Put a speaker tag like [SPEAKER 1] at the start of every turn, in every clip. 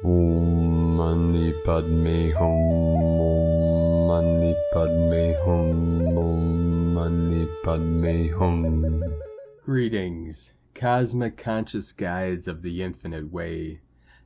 [SPEAKER 1] Om Mani Padme Hum. Om Mani Padme Hum. Om Mani Padme Hum.
[SPEAKER 2] Greetings, cosmic conscious guides of the infinite way,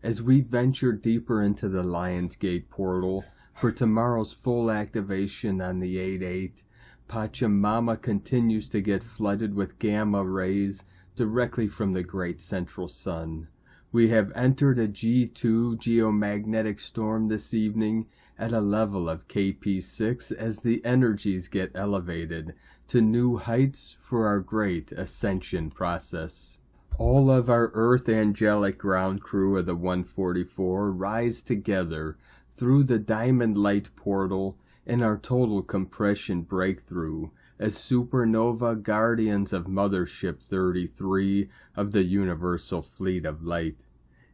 [SPEAKER 2] as we venture deeper into the Lion's Gate portal for tomorrow's full activation on the 8/8. Pachamama continues to get flooded with gamma rays directly from the great central sun. We have entered a G2 geomagnetic storm this evening at a level of KP6 as the energies get elevated to new heights for our great ascension process. All of our Earth angelic ground crew of the 144 rise together through the diamond light portal in our total compression breakthrough as supernova guardians of Mothership 33 of the Universal Fleet of Light.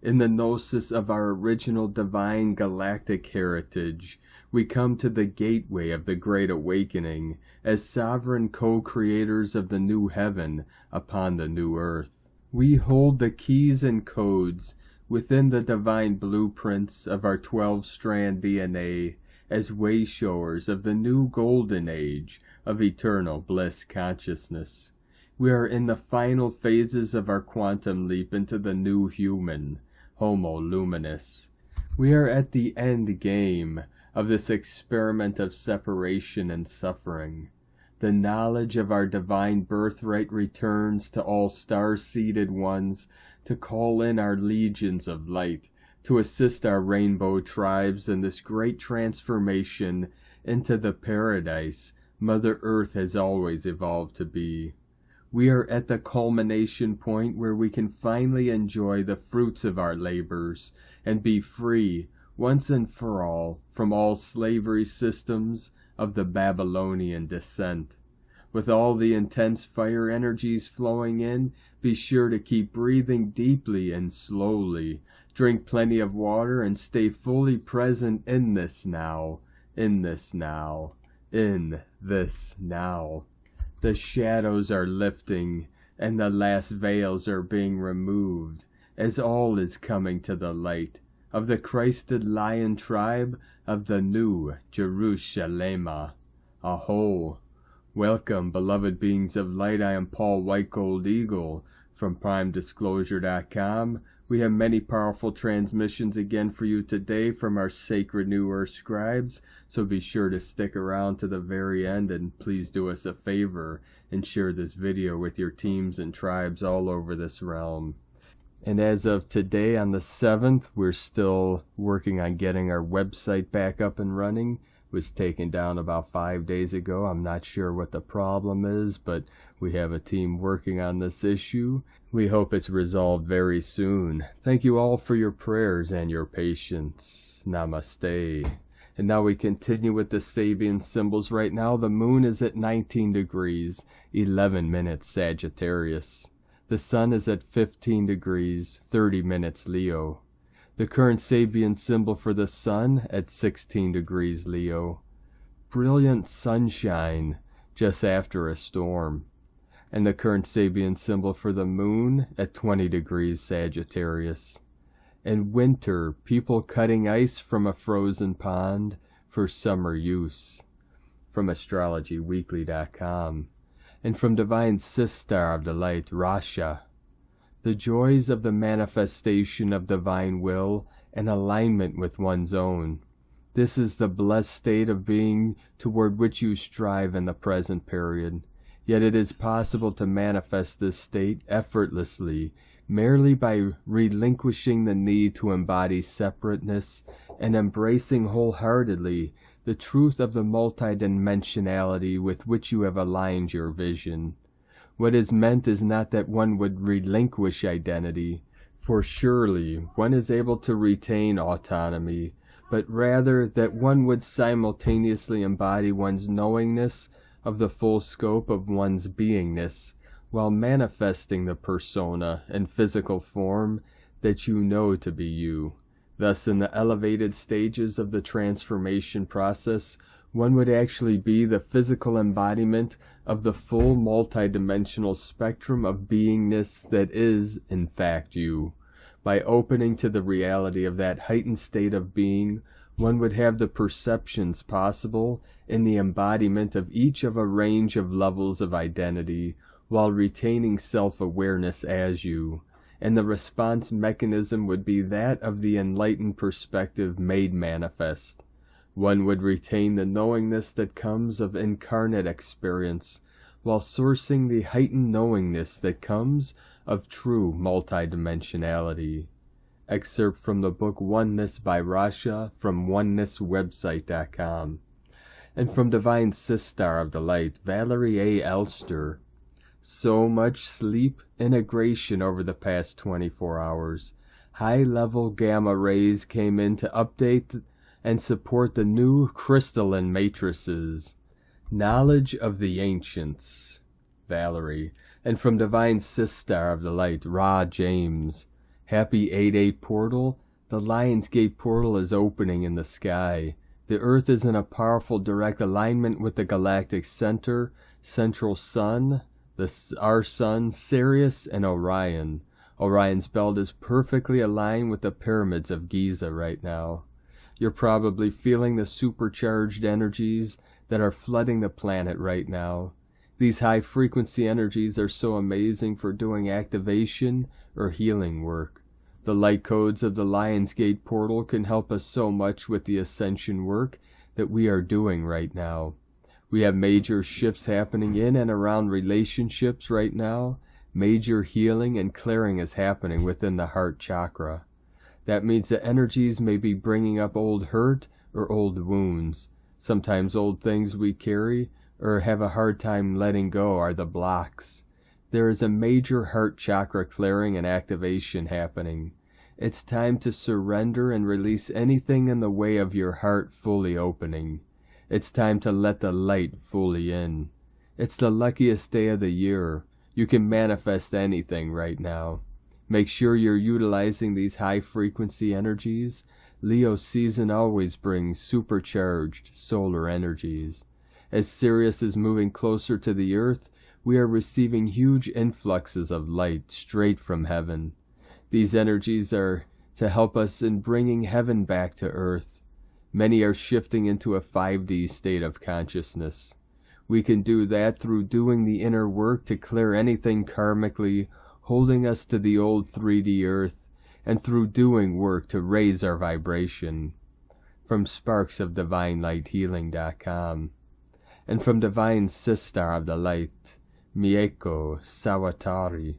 [SPEAKER 2] In the gnosis of our original divine galactic heritage, we come to the gateway of the Great Awakening as sovereign co-creators of the new heaven upon the new earth. We hold the keys and codes within the divine blueprints of our 12-strand DNA as way-showers of the new golden age of eternal bliss consciousness. We are in the final phases of our quantum leap into the new human, Homo Luminous. We are at the end game of this experiment of separation and suffering. The knowledge of our divine birthright returns to all star-seeded ones to call in our legions of light, to assist our rainbow tribes in this great transformation into the paradise Mother Earth has always evolved to be. We are at the culmination point where we can finally enjoy the fruits of our labors and be free once and for all from all slavery systems of the Babylonian descent. With all the intense fire energies flowing in, be sure to keep breathing deeply and slowly. Drink plenty of water and stay fully present in this now, in this now, in this now. The shadows are lifting and the last veils are being removed as all is coming to the light of the Christed Lion tribe of the new Jerusalem. Aho! Welcome, beloved beings of light. I am Paul White Gold Eagle from PrimeDisclosure.com. We have many powerful transmissions again for you today from our sacred New Earth scribes, so be sure to stick around to the very end and please do us a favor and share this video with your teams and tribes all over this realm. And as of today on the 7th, we're still working on getting our website back up and running. It was taken down about 5 days ago. I'm not sure what the problem is, but we have a team working on this issue. We hope it's resolved very soon. Thank you all for your prayers and your patience. Namaste. And now we continue with the Sabian symbols. Right now the moon is at 19 degrees, 11 minutes Sagittarius. The sun is at 15 degrees, 30 minutes Leo. The current Sabian symbol for the sun at 16 degrees Leo. Brilliant sunshine just after a storm. And the current Sabian symbol for the moon at 20 degrees Sagittarius. In winter, people cutting ice from a frozen pond for summer use. From AstrologyWeekly.com. And from Divine Sistar of the Light, Rasha. The joys of the manifestation of divine will and alignment with one's own. This is the blessed state of being toward which you strive in the present period. Yet it is possible to manifest this state effortlessly, merely by relinquishing the need to embody separateness and embracing wholeheartedly the truth of the multidimensionality with which you have aligned your vision. What is meant is not that one would relinquish identity, for surely one is able to retain autonomy, but rather that one would simultaneously embody one's knowingness of the full scope of one's beingness, while manifesting the persona and physical form that you know to be you. Thus, in the elevated stages of the transformation process, one would actually be the physical embodiment of the full multidimensional spectrum of beingness that is, in fact, you. By opening to the reality of that heightened state of being, one would have the perceptions possible in the embodiment of each of a range of levels of identity, while retaining self-awareness as you, and the response mechanism would be that of the enlightened perspective made manifest. One would retain the knowingness that comes of incarnate experience, while sourcing the heightened knowingness that comes of true multidimensionality. Excerpt from the book Oneness by Rasha from onenesswebsite.com. And from Divine Sistar of the Light, Valerie A. Elster. So much sleep integration over the past 24 hours. High-level gamma rays came in to update and support the new crystalline matrices. Knowledge of the ancients. Valerie. And from Divine Sistar of the Light, Ra James. Happy 8-8 portal. The Lion's Gate portal is opening in the sky. The Earth is in a powerful direct alignment with the galactic center, central sun, our sun, Sirius, and Orion. Orion's belt is perfectly aligned with the pyramids of Giza right now. You're probably feeling the supercharged energies that are flooding the planet right now. These high-frequency energies are so amazing for doing activation or healing work. The light codes of the Lion's Gate portal can help us so much with the Ascension work that we are doing right now. We have major shifts happening in and around relationships right now. Major healing and clearing is happening within the heart chakra. That means the energies may be bringing up old hurt or old wounds. Sometimes old things we carry or have a hard time letting go are the blocks. There is a major heart chakra clearing and activation happening. It's time to surrender and release anything in the way of your heart fully opening. It's time to let the light fully in. It's the luckiest day of the year. You can manifest anything right now. Make sure you're utilizing these high-frequency energies. Leo season always brings supercharged solar energies. As Sirius is moving closer to the Earth, we are receiving huge influxes of light straight from heaven. These energies are to help us in bringing heaven back to Earth. Many are shifting into a 5D state of consciousness. We can do that through doing the inner work to clear anything karmically holding us to the old 3D Earth, and through doing work to raise our vibration. From sparksofdivinelighthealing.com. And from Divine Sistar of the Light, Mieko Sawatari.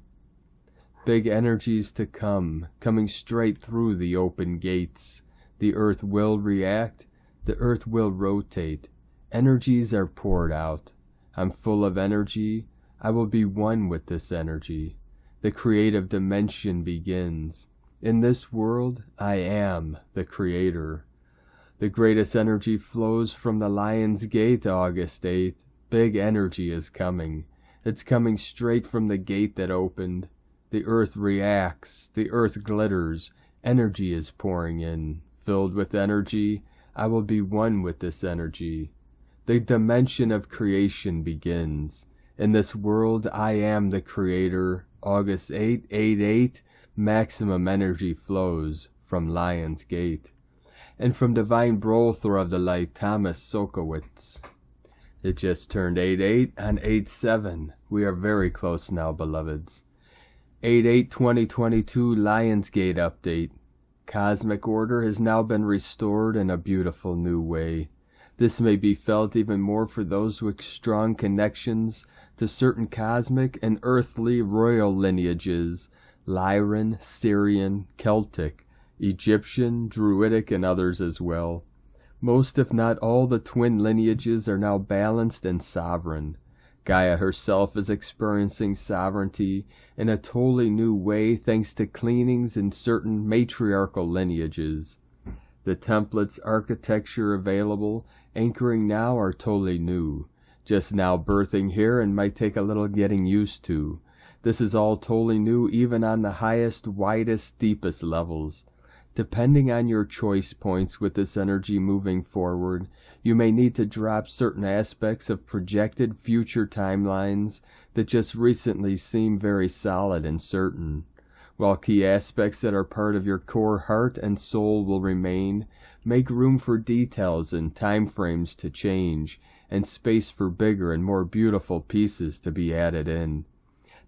[SPEAKER 2] Big energies to come, coming straight through the open gates. The Earth will react, the Earth will rotate. Energies are poured out. I'm full of energy. I will be one with this energy. The creative dimension begins. In this world, I am the creator. The greatest energy flows from the Lion's Gate, August 8th. Big energy is coming. It's coming straight from the gate that opened. The Earth reacts. The Earth glitters. Energy is pouring in. Filled with energy, I will be one with this energy. The dimension of creation begins. In this world, I am the creator. August 8, 8-8, maximum energy flows from Lion's Gate. And from Divine Brother of the Light, Thomas Sokowitz. It just turned 8-8 on 8-7. We are very close now, beloveds. 8-8-2022 Lion's Gate update. Cosmic order has now been restored in a beautiful new way. This may be felt even more for those with strong connections to certain cosmic and earthly royal lineages, Lyran, Syrian, Celtic, Egyptian, Druidic, and others as well. Most, if not all, the twin lineages are now balanced and sovereign. Gaia herself is experiencing sovereignty in a totally new way thanks to cleanings in certain matriarchal lineages. The templates, architecture available, anchoring now are totally new. Just now birthing here and might take a little getting used to. This is all totally new even on the highest, widest, deepest levels. Depending on your choice points with this energy moving forward, you may need to drop certain aspects of projected future timelines that just recently seem very solid and certain. While key aspects that are part of your core heart and soul will remain, make room for details and time frames to change, and space for bigger and more beautiful pieces to be added in.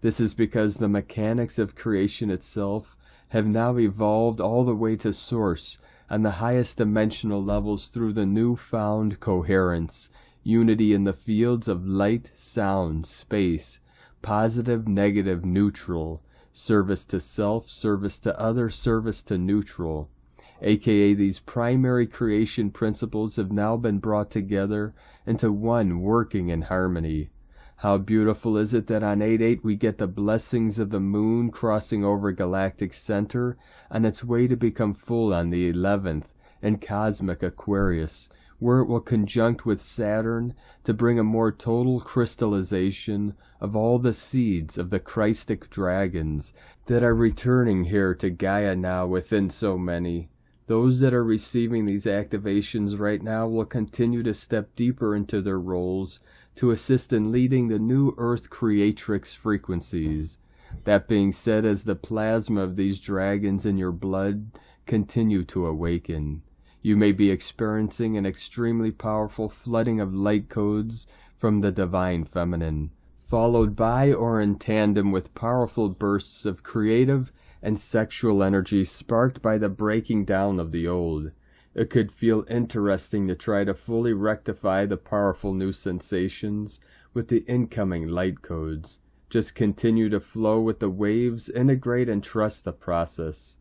[SPEAKER 2] This is because the mechanics of creation itself have now evolved all the way to source on the highest dimensional levels through the newfound coherence, unity in the fields of light, sound, space, positive, negative, neutral, service to self, service to other, service to neutral, aka these primary creation principles have now been brought together into one working in harmony. How beautiful is it that on 8/8 we get the blessings of the moon crossing over galactic center on its way to become full on the 11th in cosmic Aquarius, where it will conjunct with Saturn to bring a more total crystallization of all the seeds of the Christic dragons that are returning here to Gaia now within so many. Those that are receiving these activations right now will continue to step deeper into their roles to assist in leading the new Earth Creatrix frequencies. That being said, as the plasma of these dragons in your blood continue to awaken, you may be experiencing an extremely powerful flooding of light codes from the Divine Feminine, followed by or in tandem with powerful bursts of creative and sexual energy sparked by the breaking down of the old. It could feel interesting to try to fully rectify the powerful new sensations with the incoming light codes. Just continue to flow with the waves, integrate and trust the process.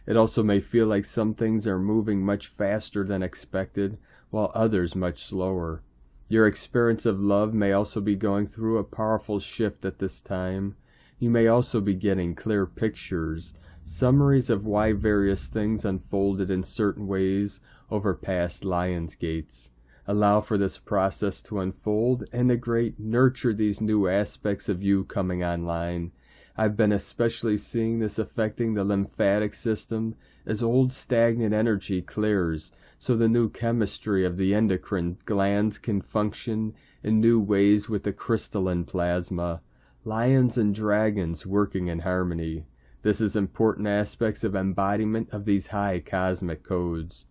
[SPEAKER 2] It also may feel like some things are moving much faster than expected, while others much slower. Your experience of love may also be going through a powerful shift at this time. You may also be getting clear pictures, summaries of why various things unfolded in certain ways over past Lions Gates. Allow for this process to unfold, integrate, nurture these new aspects of you coming online. I've been especially seeing this affecting the lymphatic system as old stagnant energy clears, so the new chemistry of the endocrine glands can function in new ways with the crystalline plasma. Lions and dragons working in harmony. This is important aspects of embodiment of these high cosmic codes.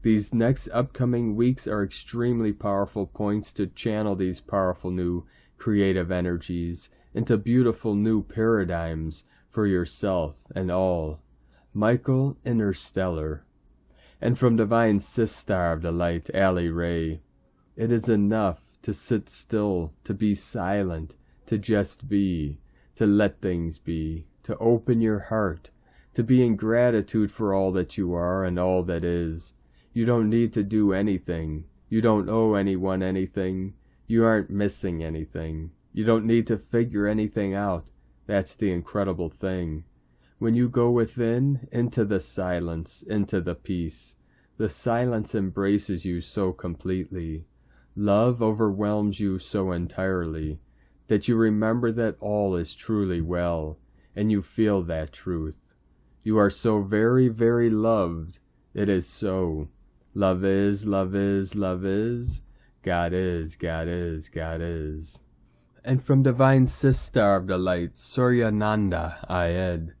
[SPEAKER 2] These next upcoming weeks are extremely powerful points to channel these powerful new creative energies into beautiful new paradigms for yourself and all. Michael Interstellar. And from Divine Sister of the Light, Ali Ray. It is enough to sit still, to be silent, to just be, to let things be, to open your heart, to be in gratitude for all that you are and all that is. You don't need to do anything. You don't owe anyone anything. You aren't missing anything. You don't need to figure anything out. That's the incredible thing. When you go within, into the silence, into the peace, the silence embraces you so completely. Love overwhelms you so entirely that you remember that all is truly well, and you feel that truth. You are so very, very loved. It is so. Love is, love is, love is. God is, God is, God is. And from Divine Sister of the Light, Suryananda Ayed.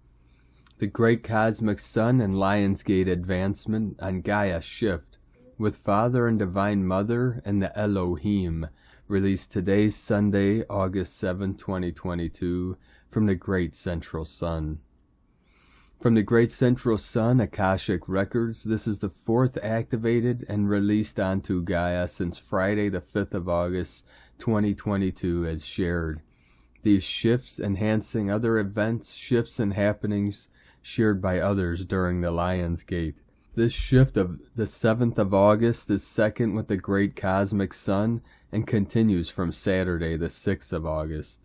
[SPEAKER 2] The Great Cosmic Sun and Lionsgate Advancement on Gaia Shift, with Father and Divine Mother and the Elohim, released today, Sunday, August 7, 2022, from the Great Central Sun. From the Great Central Sun, Akashic Records, this is the fourth activated and released onto Gaia since Friday the 5th of August, 2022 as shared. These shifts enhancing other events, shifts and happenings shared by others during the Lion's Gate. This shift of the 7th of August is second with the Great Cosmic Sun and continues from Saturday the 6th of August.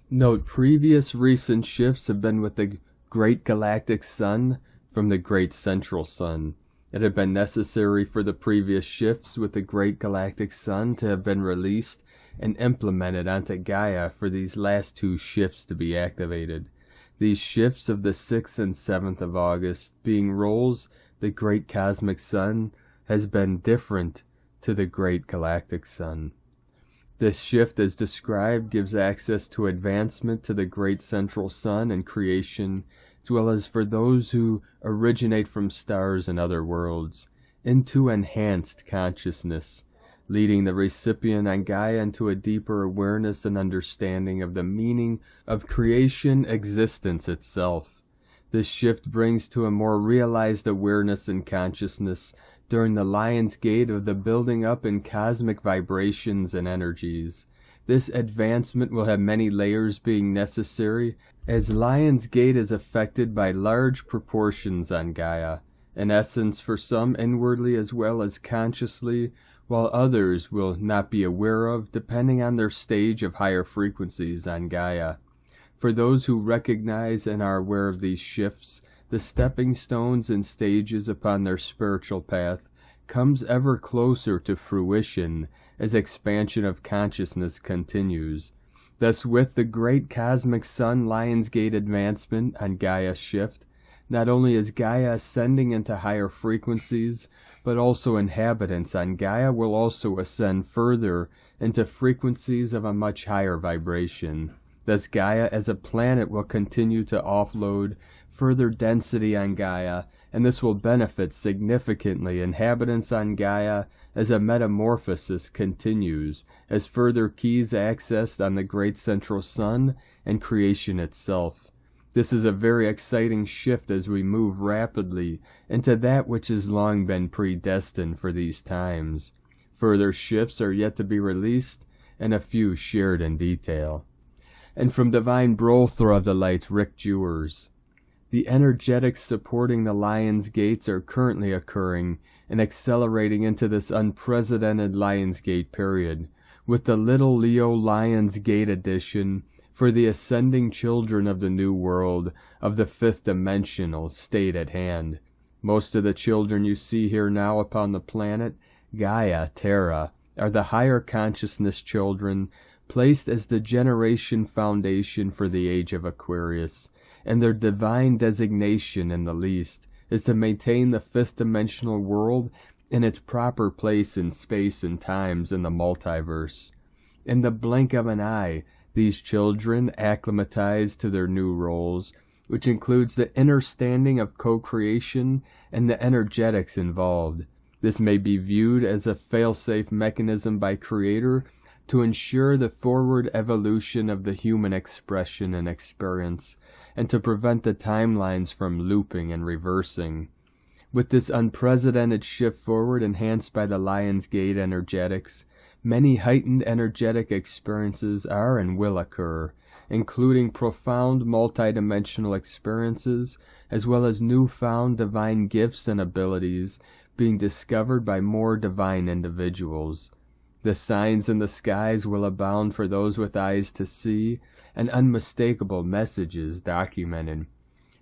[SPEAKER 2] Note, previous recent shifts have been with the Great Galactic Sun from the Great Central Sun. It had been necessary for the previous shifts with the Great Galactic Sun to have been released and implemented onto Gaia for these last two shifts to be activated. These shifts of the 6th and 7th of August being roles the Great Cosmic Sun has been different to the Great Galactic Sun. This shift, as described, gives access to advancement to the Great Central Sun and creation as well as for those who originate from stars and other worlds, into enhanced consciousness, leading the recipient on Gaia into a deeper awareness and understanding of the meaning of creation existence itself. This shift brings to a more realized awareness and consciousness during the Lion's Gate of the building up in cosmic vibrations and energies. This advancement will have many layers being necessary, as Lion's Gate is affected by large proportions on Gaia, in essence for some inwardly as well as consciously, while others will not be aware of, depending on their stage of higher frequencies on Gaia. For those who recognize and are aware of these shifts, the stepping stones and stages upon their spiritual path comes ever closer to fruition as expansion of consciousness continues. Thus, with the great cosmic sun Lion's Gate advancement on Gaia shift, not only is Gaia ascending into higher frequencies, but also inhabitants on Gaia will also ascend further into frequencies of a much higher vibration. Thus, Gaia as a planet will continue to offload further density on Gaia, and this will benefit significantly inhabitants on Gaia as a metamorphosis continues, as further keys accessed on the great central sun and creation itself. This is a very exciting shift as we move rapidly into that which has long been predestined for these times. Further shifts are yet to be released, and a few shared in detail. And from Divine Brothra of the Light, Rick Jewers. The energetics supporting the Lion's Gates are currently occurring and accelerating into this unprecedented Lion's Gate period, with the Little Leo Lion's Gate edition for the ascending children of the New World of the fifth dimensional state at hand. Most of the children you see here now upon the planet, Gaia, Terra, are the higher consciousness children, placed as the generation foundation for the age of Aquarius, and their divine designation in the least is to maintain the fifth dimensional world in its proper place in space and times in the multiverse. In the blink of an eye, these children acclimatize to their new roles, which includes the understanding of co-creation and the energetics involved. This may be viewed as a fail-safe mechanism by Creator to ensure the forward evolution of the human expression and experience, and to prevent the timelines from looping and reversing. With this unprecedented shift forward enhanced by the Lion's Gate energetics, many heightened energetic experiences are and will occur, including profound multidimensional experiences, as well as newfound divine gifts and abilities being discovered by more divine individuals. The signs in the skies will abound for those with eyes to see, and unmistakable messages documented.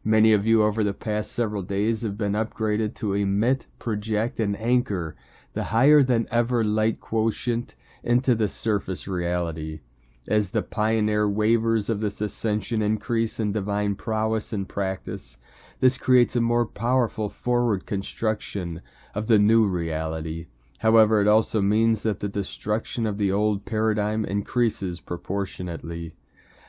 [SPEAKER 2] Many of you over the past several days have been upgraded to emit, project, and anchor the higher-than-ever light quotient into the surface reality. As the pioneer wavers of this ascension increase in divine prowess and practice, this creates a more powerful forward construction of the new reality. However, it also means that the destruction of the old paradigm increases proportionately.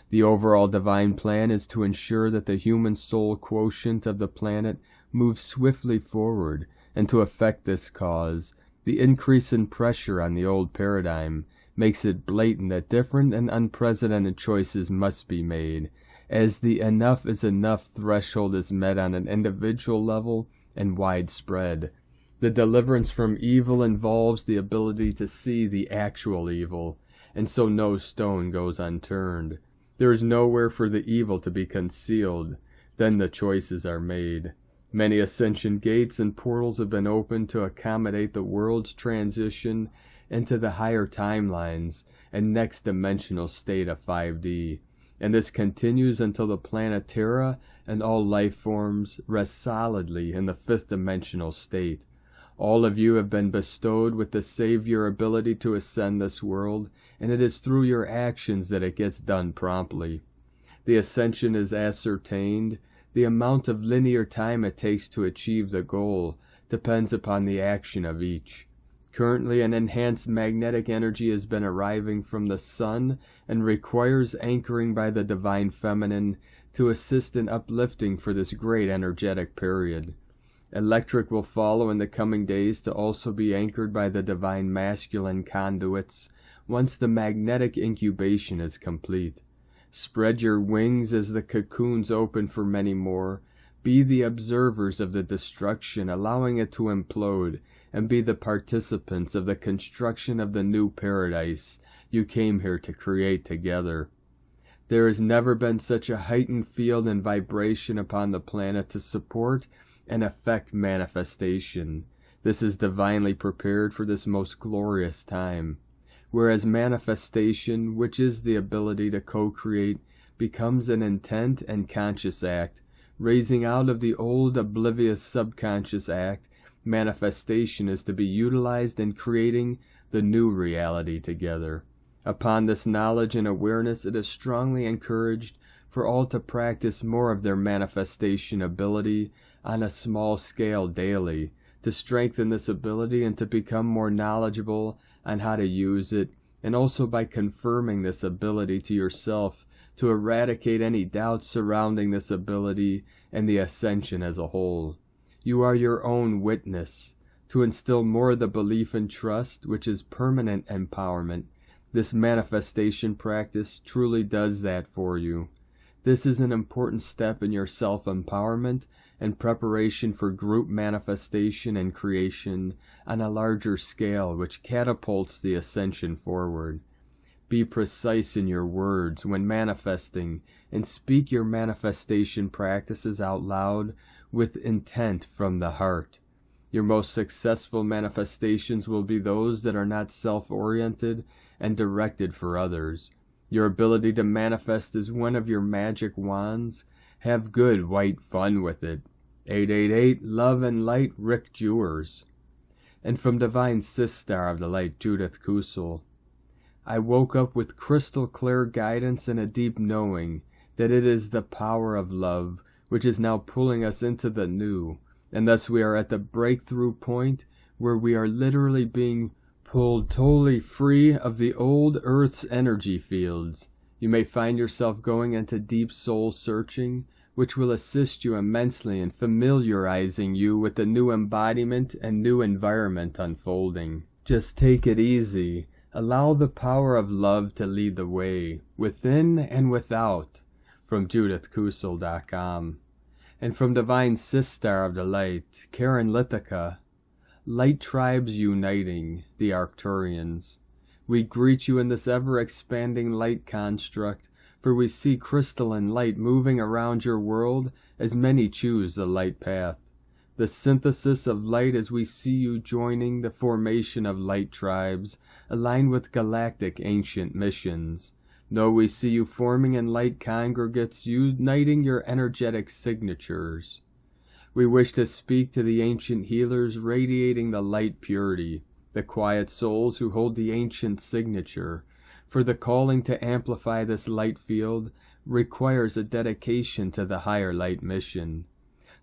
[SPEAKER 2] The overall divine plan is to ensure that the human soul quotient of the planet moves swiftly forward, and to effect this cause, the increase in pressure on the old paradigm makes it blatant that different and unprecedented choices must be made, as the enough is enough threshold is met on an individual level and widespread. The deliverance from evil involves the ability to see the actual evil, and so no stone goes unturned. There is nowhere for the evil to be concealed. Then the choices are made. Many ascension gates and portals have been opened to accommodate the world's transition into the higher timelines and next dimensional state of 5D. And this continues until the planet Terra and all life forms rest solidly in the fifth dimensional state. All of you have been bestowed with the savior ability to ascend this world, and it is through your actions that it gets done promptly. The ascension is ascertained. The amount of linear time it takes to achieve the goal depends upon the action of each. Currently, an enhanced magnetic energy has been arriving from the sun and requires anchoring by the divine feminine to assist in uplifting for this great energetic period. Electric will follow in the coming days to also be anchored by the divine masculine conduits once the magnetic incubation is complete. Spread your wings as the cocoons open for many more. Be the observers of the destruction, allowing it to implode, and be the participants of the construction of the new paradise you came here to create together. There has never been such a heightened field and vibration upon the planet to support and affect manifestation. This is divinely prepared for this most glorious time. Whereas manifestation, which is the ability to co-create, becomes an intent and conscious act, raising out of the old oblivious subconscious act, manifestation is to be utilized in creating the new reality together. Upon this knowledge and awareness, it is strongly encouraged for all to practice more of their manifestation ability on a small scale daily, to strengthen this ability and to become more knowledgeable on how to use it, and also by confirming this ability to yourself to eradicate any doubts surrounding this ability and the ascension as a whole. You are your own witness. To instill more of the belief and trust, which is permanent empowerment, this manifestation practice truly does that for you. This is an important step in your self-empowerment and preparation for group manifestation and creation on a larger scale, which catapults the ascension forward. Be precise in your words when manifesting, and speak your manifestation practices out loud with intent from the heart. Your most successful manifestations will be those that are not self-oriented and directed for others. Your ability to manifest is one of your magic wands. Have good white fun with it. 888 Love and Light, Rick Jewers. And from Divine Sister of the Light, Judith Kusel. I woke up with crystal clear guidance and a deep knowing that it is the power of love which is now pulling us into the new, and thus we are at the breakthrough point where we are literally being pulled totally free of the old Earth's energy fields. You may find yourself going into deep soul searching, which will assist you immensely in familiarizing you with the new embodiment and new environment unfolding. Just take it easy. Allow the power of love to lead the way, within and without. From JudithKusel.com. And from Divine Sister of the Light, Karen Lithica. Light tribes uniting, the Arcturians. We greet you in this ever-expanding light construct, for we see crystalline light moving around your world as many choose the light path. The synthesis of light as we see you joining the formation of light tribes, aligned with galactic ancient missions. Know we see you forming in light congregates, uniting your energetic signatures. We wish to speak to the ancient healers radiating the light purity, the quiet souls who hold the ancient signature, for the calling to amplify this light field requires a dedication to the higher light mission.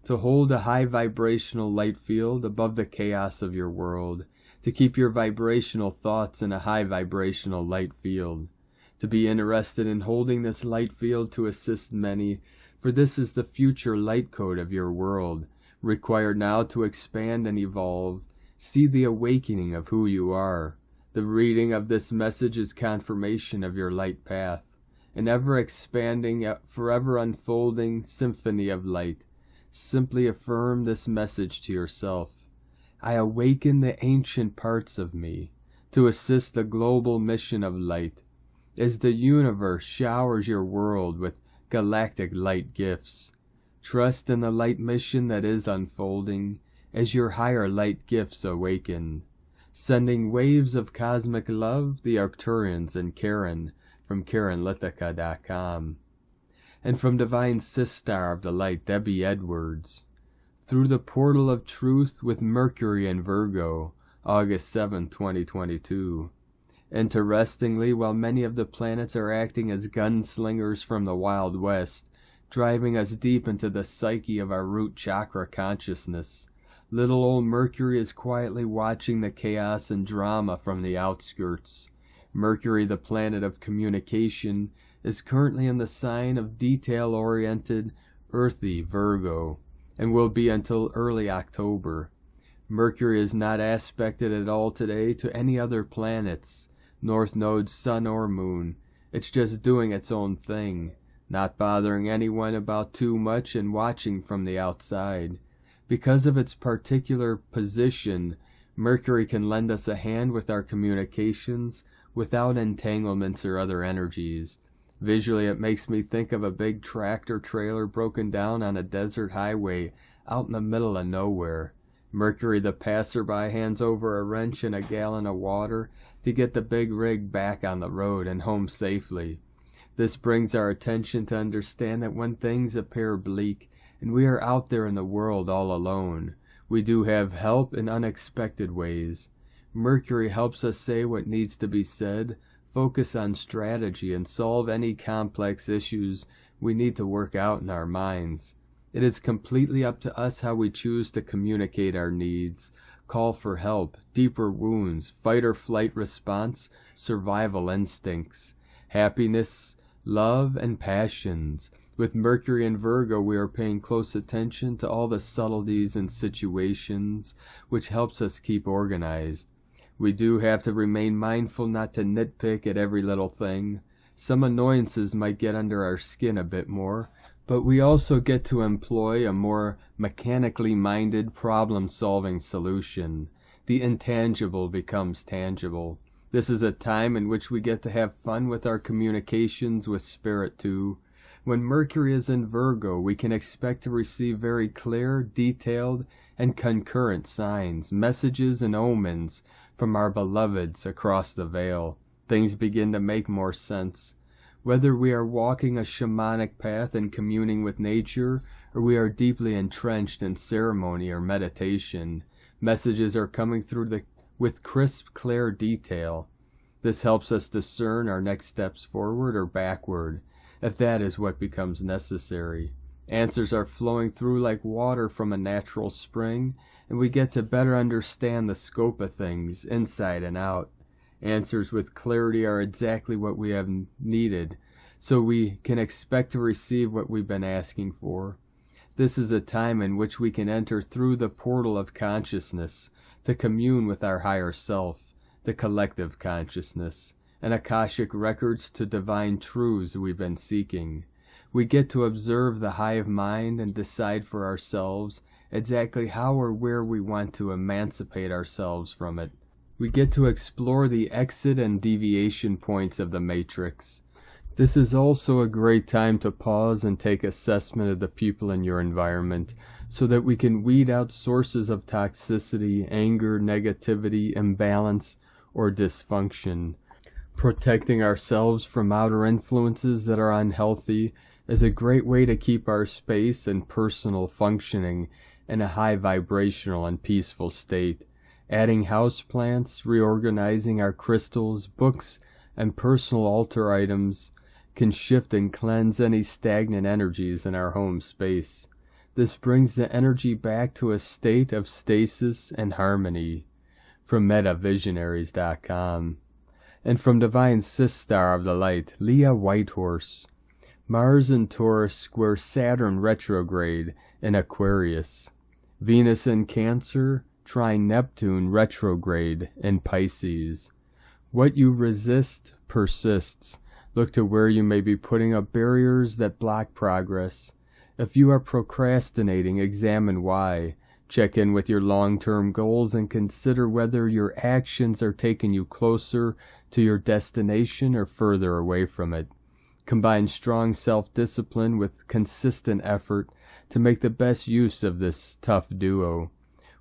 [SPEAKER 2] To hold a high vibrational light field above the chaos of your world, to keep your vibrational thoughts in a high vibrational light field, to be interested in holding this light field to assist many, for this is the future light code of your world, required now to expand and evolve. See the awakening of who you are. The reading of this message is confirmation of your light path, an ever-expanding, forever unfolding symphony of light. Simply affirm this message to yourself. I awaken the ancient parts of me to assist the global mission of light, as the universe showers your world with galactic light gifts. Trust in the light mission that is unfolding as your higher light gifts awaken. Sending waves of cosmic love, the Arcturians and Karen from KarenLithica.com. And from Divine Sister of the Light, Debbie Edwards. Through the portal of truth with Mercury and Virgo, August 7, 2022. Interestingly, while many of the planets are acting as gunslingers from the Wild West, driving us deep into the psyche of our root chakra consciousness, little old Mercury is quietly watching the chaos and drama from the outskirts. Mercury, the planet of communication, is currently in the sign of detail-oriented, earthy Virgo, and will be until early October. Mercury is not aspected at all today to any other planets, North Node, Sun, or Moon. It's just doing its own thing, not bothering anyone about too much and watching from the outside. Because of its particular position, Mercury can lend us a hand with our communications without entanglements or other energies. Visually, it makes me think of a big tractor trailer broken down on a desert highway out in the middle of nowhere. Mercury the passerby hands over a wrench and a gallon of water to get the big rig back on the road and home safely. This brings our attention to understand that when things appear bleak and we are out there in the world all alone, we do have help in unexpected ways. Mercury helps us say what needs to be said, focus on strategy, and solve any complex issues we need to work out in our minds. It is completely up to us how we choose to communicate our needs, call for help, deeper wounds, fight or flight response, survival instincts, happiness, love, and passions. With Mercury and Virgo, we are paying close attention to all the subtleties and situations, which helps us keep organized. We do have to remain mindful not to nitpick at every little thing. Some annoyances might get under our skin a bit more, but we also get to employ a more mechanically minded problem-solving solution. The intangible becomes tangible. This is a time in which we get to have fun with our communications with Spirit too. When Mercury is in Virgo, we can expect to receive very clear, detailed, and concurrent signs, messages, and omens from our beloveds across the veil. Things begin to make more sense. Whether we are walking a shamanic path and communing with nature, or we are deeply entrenched in ceremony or meditation, messages are coming through with crisp, clear detail. This helps us discern our next steps forward or backward, if that is what becomes necessary. Answers are flowing through like water from a natural spring, and we get to better understand the scope of things, inside and out. Answers with clarity are exactly what we have needed, so we can expect to receive what we've been asking for. This is a time in which we can enter through the portal of consciousness to commune with our higher self, the collective consciousness, and Akashic records to divine truths we've been seeking. We get to observe the hive mind and decide for ourselves exactly how or where we want to emancipate ourselves from it. We get to explore the exit and deviation points of the matrix. This is also a great time to pause and take assessment of the people in your environment so that we can weed out sources of toxicity, anger, negativity, imbalance, or dysfunction. Protecting ourselves from outer influences that are unhealthy is a great way to keep our space and personal functioning in a high vibrational and peaceful state. Adding houseplants, reorganizing our crystals, books, and personal altar items can shift and cleanse any stagnant energies in our home space. This brings the energy back to a state of stasis and harmony. From MetaVisionaries.com. And from Divine Sistar of the Light, Leah Whitehorse. Mars in Taurus square Saturn retrograde in Aquarius. Venus in Cancer trine Neptune retrograde in Pisces. What you resist persists. Look to where you may be putting up barriers that block progress. If you are procrastinating, examine why. Check in with your long-term goals and consider whether your actions are taking you closer to your destination or further away from it. Combine strong self-discipline with consistent effort to make the best use of this tough duo.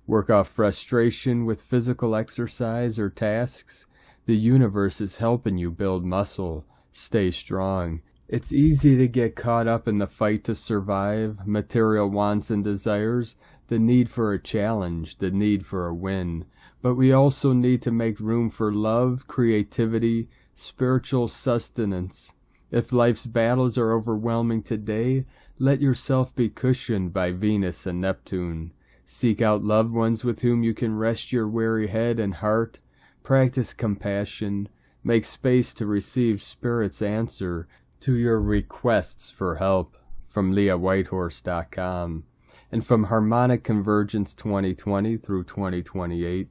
[SPEAKER 2] Work off frustration with physical exercise or tasks. The universe is helping you build muscle. Stay strong. It's easy to get caught up in the fight to survive, material wants and desires, the need for a challenge, the need for a win. But we also need to make room for love, creativity, spiritual sustenance. If life's battles are overwhelming today, let yourself be cushioned by Venus and Neptune. Seek out loved ones with whom you can rest your weary head and heart. Practice compassion. Make space to receive Spirit's answer to your requests for help from LeahWhitehorse.com and from Harmonic Convergence 2020 through 2028,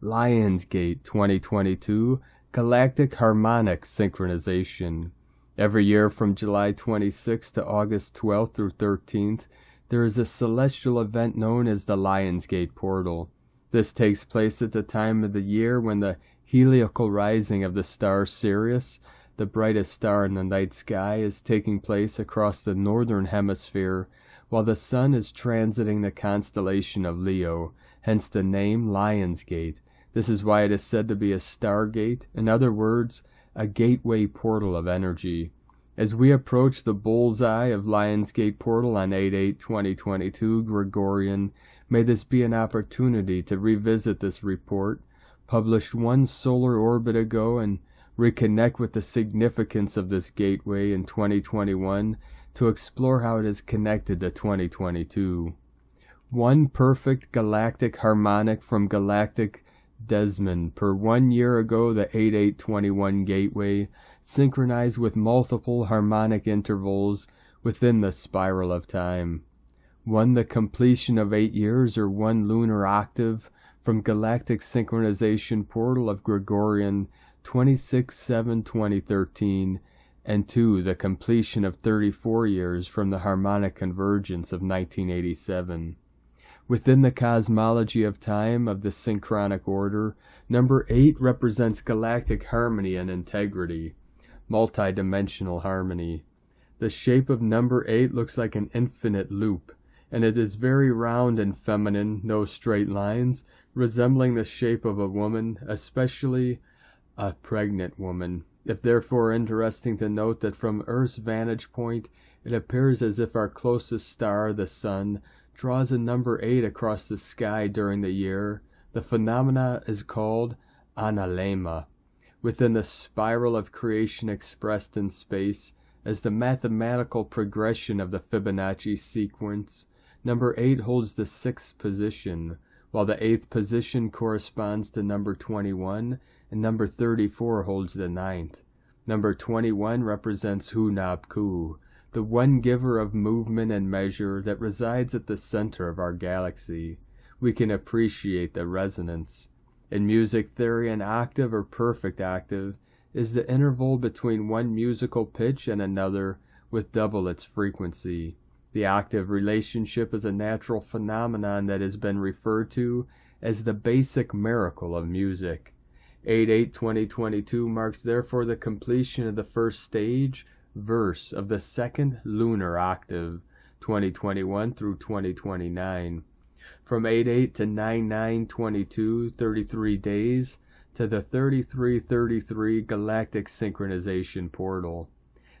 [SPEAKER 2] Lionsgate 2022, Galactic Harmonic Synchronization. Every year from July 26th to August 12th through 13th, there is a celestial event known as the Lionsgate Portal. This takes place at the time of the year when the heliacal rising of the star Sirius, the brightest star in the night sky, is taking place across the northern hemisphere, while the sun is transiting the constellation of Leo, hence the name Lionsgate. This is why it is said to be a stargate, in other words, a gateway portal of energy. As we approach the bullseye of Lionsgate Portal on 8/8/2022 Gregorian, may this be an opportunity to revisit this report, published one solar orbit ago, and reconnect with the significance of this gateway in 2021 to explore how it is connected to 2022. One perfect galactic harmonic from Galactic Desmond per 1 year ago, the 8/8/21 gateway, synchronized with multiple harmonic intervals within the spiral of time. One the completion of 8 years or one lunar octave from Galactic Synchronization Portal of Gregorian 26/7/2013, and 2 the completion of 34 years from the Harmonic Convergence of 1987. Within the cosmology of time of the synchronic order, number 8 represents galactic harmony and integrity, multidimensional harmony. The shape of number 8 looks like an infinite loop, and it is very round and feminine, no straight lines, resembling the shape of a woman, especially a pregnant woman. If therefore interesting to note that from Earth's vantage point, it appears as if our closest star, the sun, draws a number 8 across the sky during the year. The phenomena is called analema, within the spiral of creation expressed in space as the mathematical progression of the Fibonacci sequence. Number 8 holds the 6th position, while the 8th position corresponds to number 21, and number 34 holds the 9th. Number 21 represents Hunab-Ku, the one giver of movement and measure that resides at the center of our galaxy. We can appreciate the resonance. In music theory, an octave or perfect octave is the interval between one musical pitch and another with double its frequency. The octave relationship is a natural phenomenon that has been referred to as the basic miracle of music. 8/8/2022 marks therefore the completion of the first stage, verse of the second lunar octave, 2021 through 2029. From 8/8 to 9/9/22, 33 days, to the 3333 Galactic Synchronization Portal.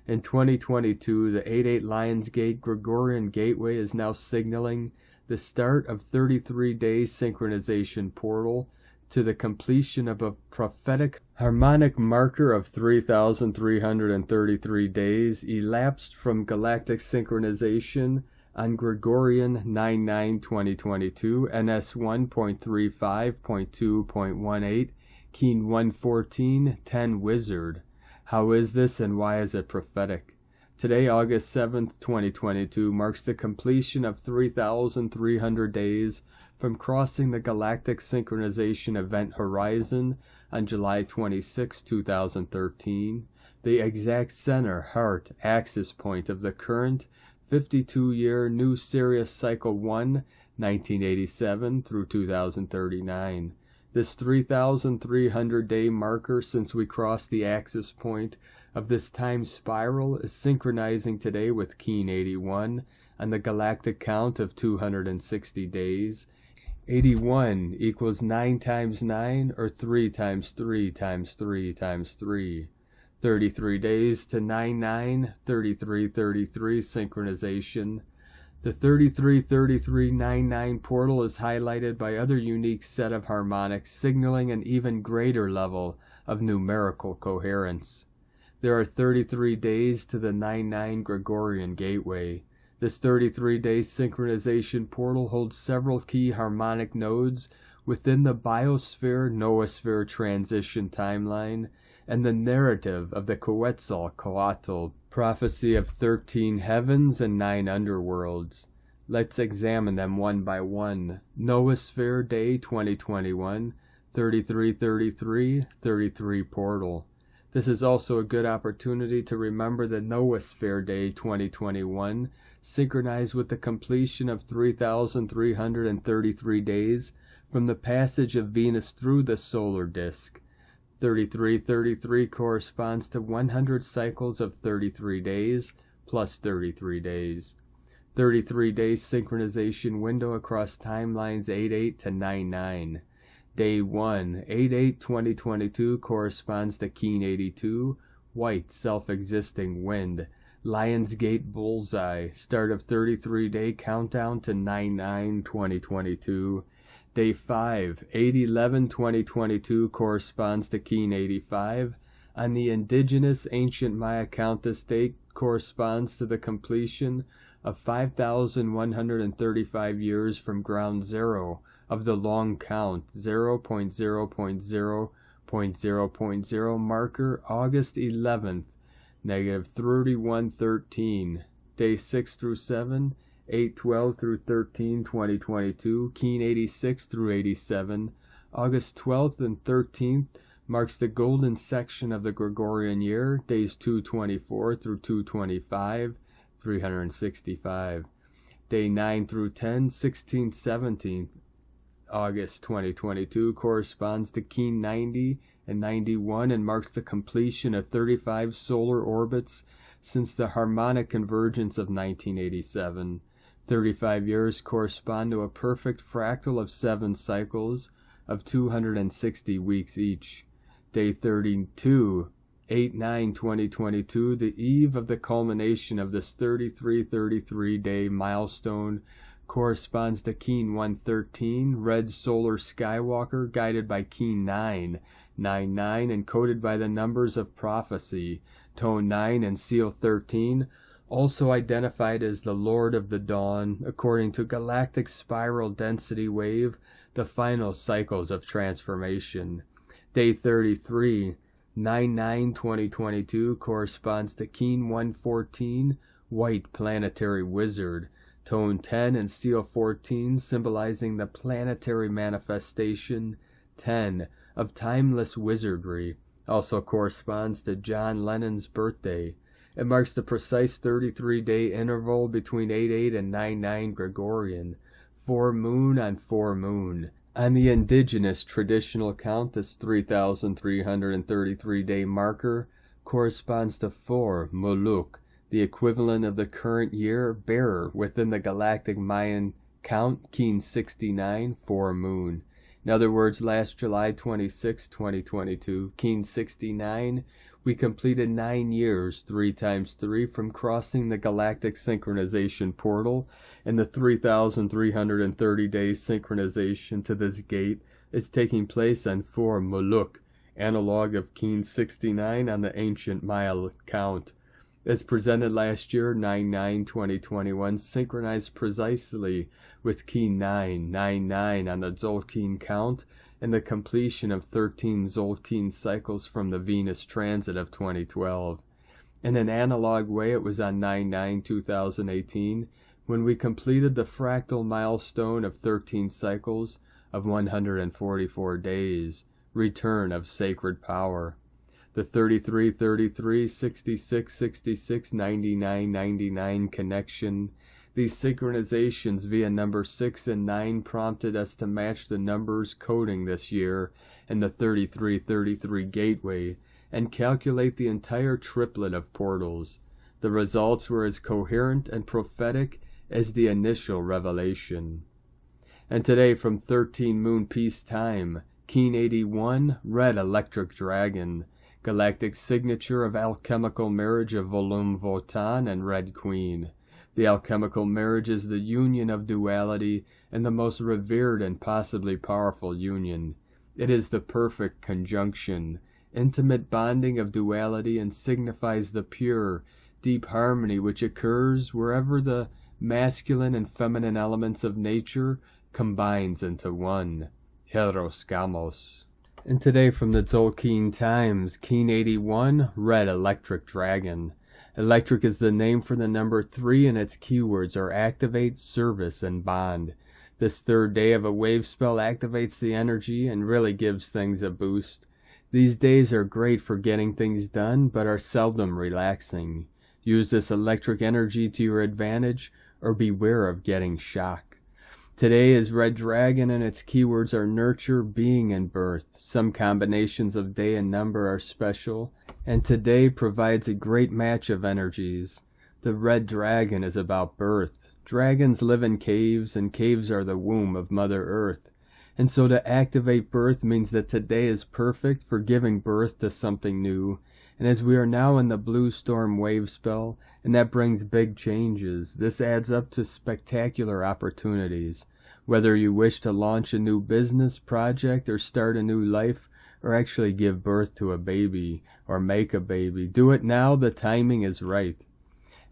[SPEAKER 2] In 2022, the 8/8 Lionsgate Gregorian Gateway is now signaling the start of 33-day synchronization portal to the completion of a prophetic harmonic marker of 3,333 days elapsed from galactic synchronization on Gregorian 9/9/2022, NS 1.35.2.18, Keen 114.10 Wizard. How is this and why is it prophetic? Today, August 7th, 2022, marks the completion of 3,300 days from crossing the galactic synchronization event horizon on July 26, 2013, the exact center, heart, axis point of the current 52-year new Sirius Cycle 1, 1987 through 2039. This 3,300-day marker since we crossed the axis point of this time spiral is synchronizing today with Keen 81 on the galactic count of 260 days. 81 equals 9 times 9, or 3 times 3 times 3 times 3. 33 days to 9/9, 3333 synchronization. The 333399 portal is highlighted by other unique set of harmonics, signaling an even greater level of numerical coherence. There are 33 days to the 9/9 Gregorian Gateway. This 33-day synchronization portal holds several key harmonic nodes within the biosphere-noosphere transition timeline and the narrative of the Quetzalcoatl prophecy of 13 heavens and 9 underworlds. Let's examine them one by one. Noosphere Day 2021, 3333, 33 portal. This is also a good opportunity to remember the Noosphere Day 2021, synchronized with the completion of 3,333 days from the passage of Venus through the solar disk. 3333 corresponds to 100 cycles of 33 days plus 33 days. 33 days synchronization window across timelines 88 to 99. Day 1, 8/8/2022 corresponds to Keen 82, white self-existing wind, Lionsgate bullseye, start of 33-day countdown to 9/9/2022. Day 5, 8/11/2022 corresponds to Keen 85. On the indigenous ancient Maya count, this date corresponds to the completion of 5,135 years from ground zero of the long count 0.0.0.0.0 marker August 11th, -3113. Day 6 through 7, 8/12 through 13, 2022, Keen 86 through 87. August 12th and 13th marks the golden section of the Gregorian year, days 224 through 225, 365. Day 9 through 10, 16th, 17th, August 2022 corresponds to Keen 90 and 91 and marks the completion of 35 solar orbits since the harmonic convergence of 1987. 35 years correspond to a perfect fractal of 7 cycles of 260 weeks each. Day 32, 8/9/2022, the eve of the culmination of this 33-day milestone, corresponds to Keen 113, red solar skywalker, guided by Keen 9/9/9, and coded by the numbers of prophecy, tone 9 and seal 13, also identified as the Lord of the Dawn, according to galactic spiral density wave, the final cycles of transformation. Day 33, 9/9/2022 corresponds to Keen 114, white planetary wizard, tone 10 and seal 14, symbolizing the planetary manifestation 10 of timeless wizardry. Also corresponds to John Lennon's birthday. It marks the precise 33-day interval between 8/8 and 9/9 Gregorian, 4 moon on 4 moon. On the indigenous traditional count, this 3,333-day marker corresponds to 4 Muluk, the equivalent of the current year bearer within the galactic Mayan count, Keen 69, 4 moon. In other words, last July 26, 2022, Keen 69, we completed 9 years, 3 times 3, from crossing the galactic synchronization portal, and the 3,330-day synchronization to this gate is taking place on 4 Muluk, analog of Keen 69 on the ancient Maya count. As presented last year, 9/9/2021, synchronized precisely with Keen 9/9/9 on the Tzolk'in count and the completion of 13 Tzolk'in cycles from the Venus transit of 2012. In an analog way, it was on 9/9/2018 when we completed the fractal milestone of 13 cycles of 144 days, return of sacred power. The 33, 33, 66, 66, 99, 99 connection. These synchronizations via number 6 and 9 prompted us to match the numbers coding this year in the 3333 gateway and calculate the entire triplet of portals. The results were as coherent and prophetic as the initial revelation. And today, from 13 moon peace time, Keen 81, red electric dragon, galactic signature of alchemical marriage of Volum Votan and Red Queen. The alchemical marriage is the union of duality and the most revered and possibly powerful union. It is the perfect conjunction, intimate bonding of duality, and signifies the pure, deep harmony which occurs wherever the masculine and feminine elements of nature combines into one. Hieroskamos. And today from the Tolkien Times, Keen 81, Red Electric Dragon. Electric is the name for the number 3 and its keywords are activate, service, and bond. This third day of a wave spell activates the energy and really gives things a boost. These days are great for getting things done, but are seldom relaxing. Use this electric energy to your advantage, or beware of getting shock. Today is Red Dragon and its keywords are nurture, being, and birth. Some combinations of day and number are special, and today provides a great match of energies. The Red Dragon is about birth. Dragons live in caves, and caves are the womb of Mother Earth. And so to activate birth means that today is perfect for giving birth to something new. And as we are now in the blue storm wave spell, and that brings big changes, this adds up to spectacular opportunities. Whether you wish to launch a new business project or start a new life, or actually give birth to a baby, or make a baby, do it now, the timing is right.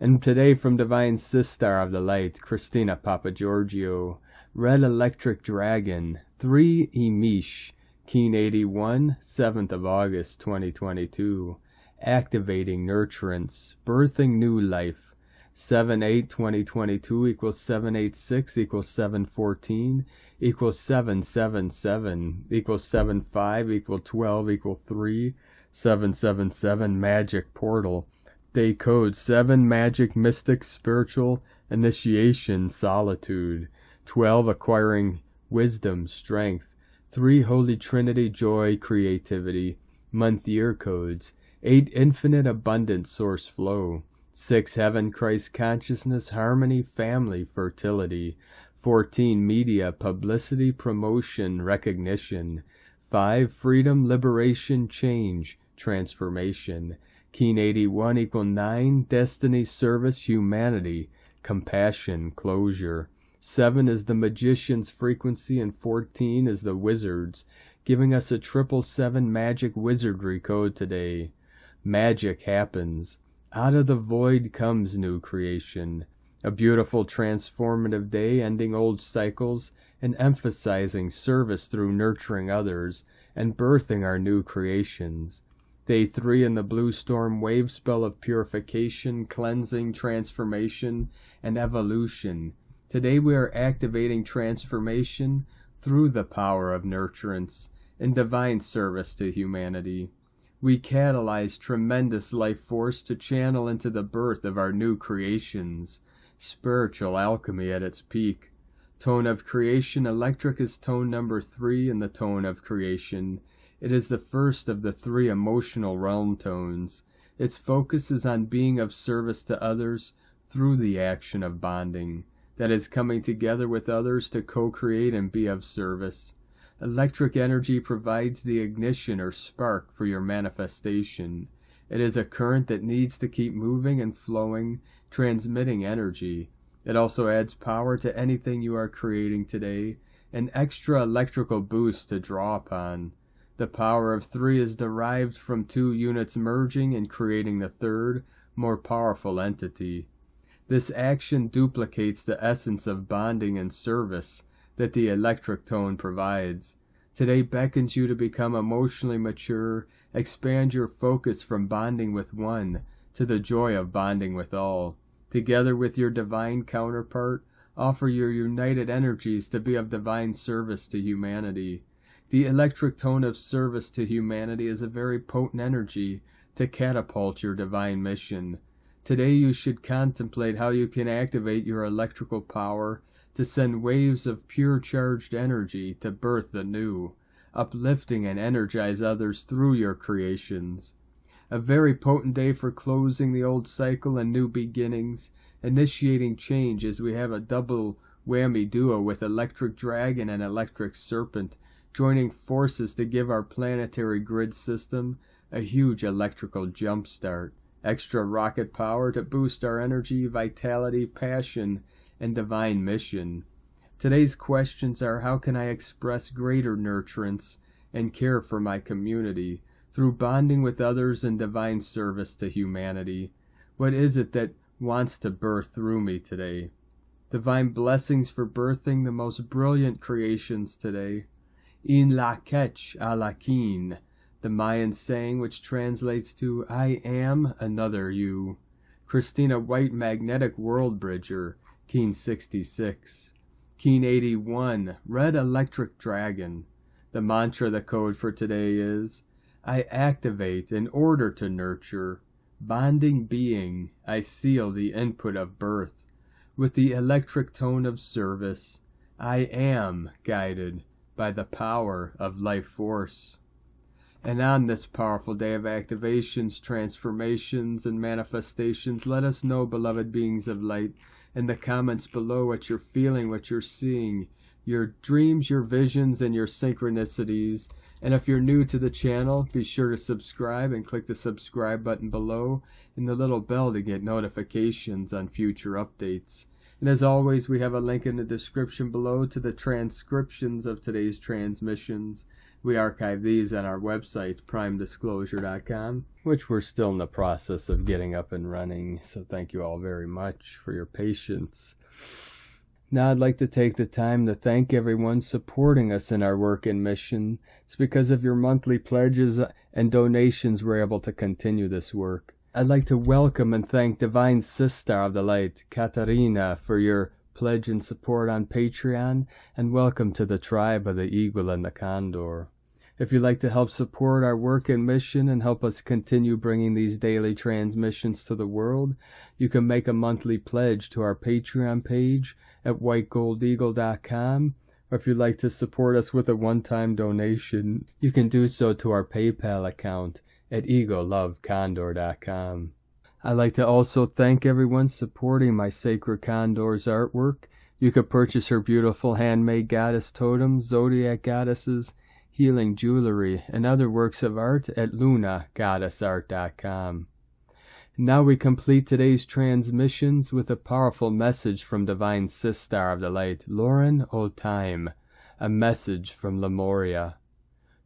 [SPEAKER 2] And today from Divine Sistar of the Light, Christina Papagiorgio, Red Electric Dragon, 3 Emish, Keen 81, 7th of August 2022. Activating nurturance, birthing new life. 7/8/2022 equals 786 equals 714 equals 777 equals 75 equals 12 equals 3 777 magic portal. Day code 7 magic mystic spiritual initiation solitude. 12 acquiring wisdom strength. 3 Holy Trinity joy creativity. Month year codes. 8 infinite abundant source flow. 6 heaven Christ consciousness harmony family fertility. 14 media publicity promotion recognition. 5 freedom liberation change transformation. Keen 81 equal 9 destiny service humanity compassion closure. 7 is the magician's frequency and 14 is the wizard's, giving us a 777 magic wizardry code today. Magic happens. Out of the void comes new creation. A beautiful transformative day ending old cycles and emphasizing service through nurturing others and birthing our new creations. Day 3 in the blue storm wave spell of purification, cleansing, transformation, and evolution. Today we are activating transformation through the power of nurturance and divine service to humanity. We catalyze tremendous life force to channel into the birth of our new creations. Spiritual alchemy at its peak. Tone of creation electric is tone number 3 in the tone of creation. It is the first of the 3 emotional realm tones. Its focus is on being of service to others through the action of bonding. That is coming together with others to co-create and be of service. Electric energy provides the ignition or spark for your manifestation. It is a current that needs to keep moving and flowing, transmitting energy. It also adds power to anything you are creating today, an extra electrical boost to draw upon. The power of 3 is derived from 2 units merging and creating the third, more powerful entity. This action duplicates the essence of bonding and service that the electric tone provides. Today beckons you to become emotionally mature, expand your focus from bonding with one to the joy of bonding with all. Together with your divine counterpart, offer your united energies to be of divine service to humanity. The electric tone of service to humanity is a very potent energy to catapult your divine mission. Today you should contemplate how you can activate your electrical power to send waves of pure charged energy to birth the new, uplifting and energize others through your creations. A very potent day for closing the old cycle and new beginnings, initiating change as we have a double whammy duo with Electric Dragon and Electric Serpent, joining forces to give our planetary grid system a huge electrical jumpstart, extra rocket power to boost our energy, vitality, passion, and divine mission. Today's questions are: how can I express greater nurturance and care for my community through bonding with others in divine service to humanity? What is it that wants to birth through me today? Divine blessings for birthing the most brilliant creations today. In la ketch a la keen, the Mayan saying which translates to I am another you. Christina White Magnetic World Bridger, Keen 66. Keen 81, Red Electric Dragon. The mantra, the code for today is, I activate in order to nurture. Bonding being, I seal the input of birth. With the electric tone of service, I am guided by the power of life force. And on this powerful day of activations, transformations, and manifestations, let us know, beloved beings of light, in the comments below what you're feeling, what you're seeing, your dreams, your visions, and your synchronicities. And if you're new to the channel, be sure to subscribe and click the subscribe button below and the little bell to get notifications on future updates. And as always, we have a link in the description below to the transcriptions of today's transmissions. We archive these on our website, primedisclosure.com, which we're still in the process of getting up and running. So thank you all very much for your patience. Now I'd like to take the time to thank everyone supporting us in our work and mission. It's because of your monthly pledges and donations we're able to continue this work. I'd like to welcome and thank Divine Sister of the Light, Katharina, for your pledge and support on Patreon, and welcome to the tribe of the Eagle and the Condor. If you'd like to help support our work and mission and help us continue bringing these daily transmissions to the world, you can make a monthly pledge to our Patreon page at whitegoldeagle.com, or if you'd like to support us with a one-time donation, you can do so to our PayPal account at eaglelovecondor.com. I'd like to also thank everyone supporting my Sacred Condor's artwork. You can purchase her beautiful handmade goddess totems, zodiac goddesses, healing jewelry, and other works of art at lunagoddessart.com. Now we complete today's transmissions with a powerful message from Divine Sister of the Light, Lauren O'Time, a message from Lemuria.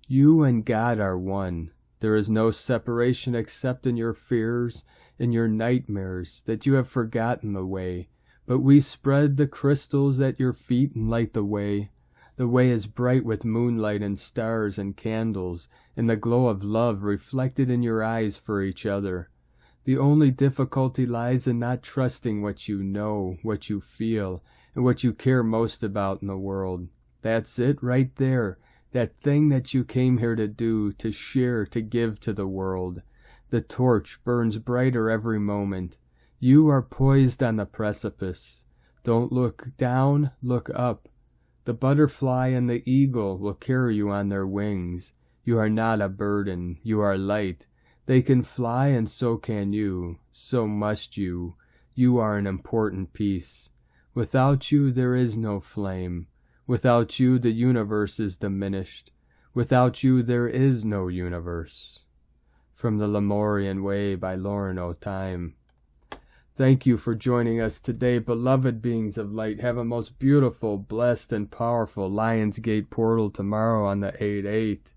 [SPEAKER 2] You and God are one. There is no separation except in your fears, in your nightmares, that you have forgotten the way. But we spread the crystals at your feet and light the way. The way is bright with moonlight and stars and candles, and the glow of love reflected in your eyes for each other. The only difficulty lies in not trusting what you know, what you feel, and what you care most about in the world. That's it right there. That thing that you came here to do, to share, to give to the world. The torch burns brighter every moment. You are poised on the precipice. Don't look down, look up. The butterfly and the eagle will carry you on their wings. You are not a burden. You are light. They can fly and so can you. So must you. You are an important piece. Without you there is no flame. Without you the universe is diminished. Without you there is no universe. From the Lemurian Way by Lauren O'Time. Thank you for joining us today, beloved beings of light. Have a most beautiful, blessed, and powerful Lionsgate portal tomorrow on the 8/8.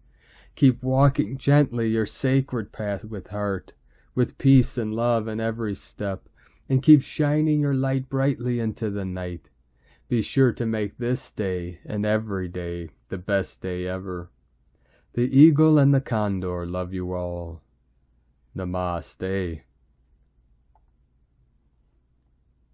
[SPEAKER 2] Keep walking gently your sacred path with heart, with peace and love in every step, and keep shining your light brightly into the night. Be sure to make this day and every day the best day ever. The Eagle and the Condor love you all. Namaste.